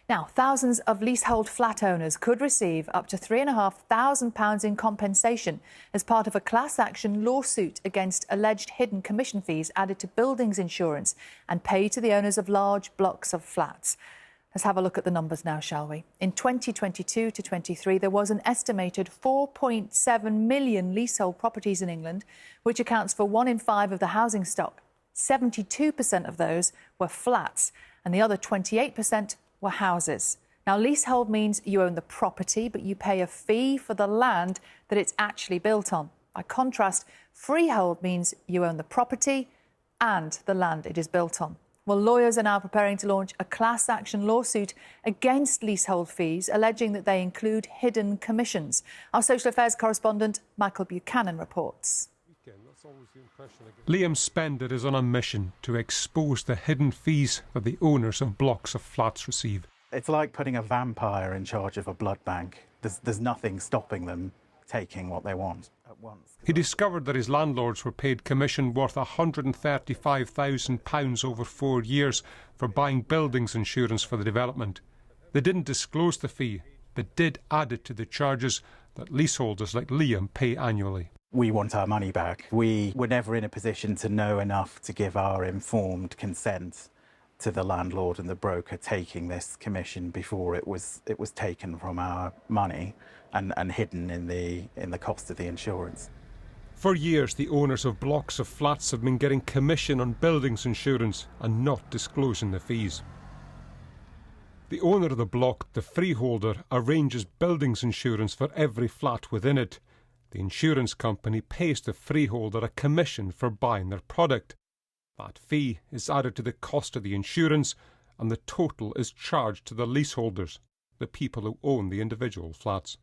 Now, thousands of leasehold flat owners could receive up to £3,500 in compensation as part of a class action lawsuit against alleged hidden commission fees added to buildings insurance and paid to the owners of large blocks of flats. Let's have a look at the numbers now, shall we? In 2022 to 23, there was an estimated 4.7 million leasehold properties in England, which accounts for 1 in 5 of the housing stock. 72% of those were flats, and the other 28% were houses. Now, leasehold means you own the property, but you pay a fee for the land that it's actually built on. By contrast, freehold means you own the property and the land it is built on. Well, lawyers are now preparing to launch a class action lawsuit against leasehold fees, alleging that they include hidden commissions. Our social affairs correspondent, Michael Buchanan, reports. Liam Spender is on a mission to expose the hidden fees that the owners of blocks of flats receive. It's like putting a vampire in charge of a blood bank. There's nothing stopping them taking what they want at once. He discovered that his landlords were paid commission worth £135,000 over 4 years for buying buildings insurance for the development. They didn't disclose the fee, but did add it to the charges that leaseholders like Liam pay annually. We want our money back. We were never in a position to know enough to give our informed consent to the landlord and the broker taking this commission before it was taken from our money and hidden in the cost of the insurance. For years, the owners of blocks of flats have been getting commission on buildings insurance and not disclosing the fees. The owner of the block, the freeholder, arranges buildings insurance for every flat within it. The insurance company pays the freeholder a commission for buying their product. That fee is added to the cost of the insurance, and the total is charged to the leaseholders, the people who own the individual flats.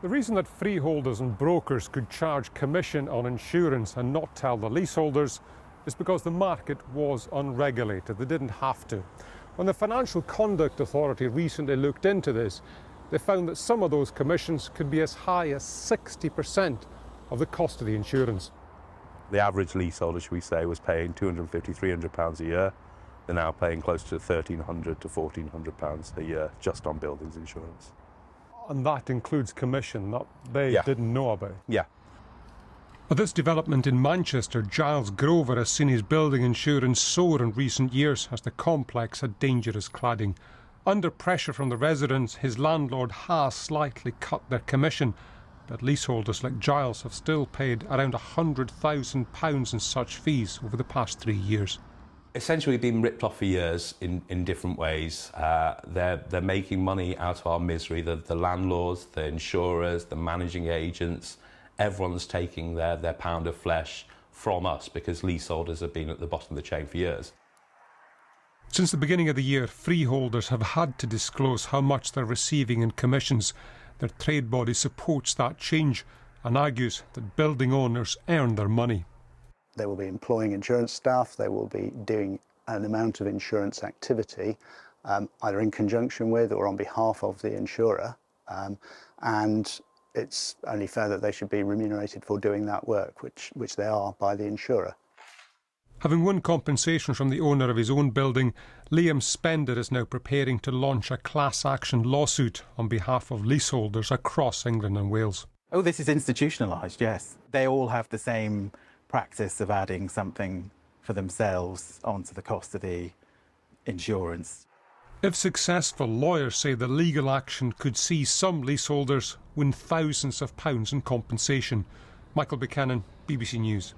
The reason that freeholders and brokers could charge commission on insurance and not tell the leaseholders is because the market was unregulated. They didn't have to. When the Financial Conduct Authority recently looked into this, they found that some of those commissions could be as high as 60% of the cost of the insurance. The average leaseholder, should we say, was paying £250, £300 a year. They're now paying close to £1,300 to £1,400 a year just on buildings insurance. And that includes commission that they didn't know about? Yeah. At this development in Manchester, Giles Grover has seen his building insurance soar in recent years as the complex had dangerous cladding. Under pressure from the residents, his landlord has slightly cut their commission, but leaseholders like Giles have still paid around £100,000 in such fees over the past 3 years. Essentially been ripped off for years in different ways. They're making money out of our misery. The landlords, the insurers, the managing agents, everyone's taking their pound of flesh from us because leaseholders have been at the bottom of the chain for years. Since the beginning of the year, freeholders have had to disclose how much they're receiving in commissions. Their trade body supports that change and argues that building owners earn their money. They will be employing insurance staff, they will be doing an amount of insurance activity, either in conjunction with or on behalf of the insurer, and it's only fair that they should be remunerated for doing that work, which they are by the insurer. Having won compensation from the owner of his own building, Liam Spender is now preparing to launch a class action lawsuit on behalf of leaseholders across England and Wales. Oh, this is institutionalised, yes. They all have the same practice of adding something for themselves onto the cost of the insurance. If successful, lawyers say the legal action could see some leaseholders win thousands of pounds in compensation. Michael Buchanan, BBC News.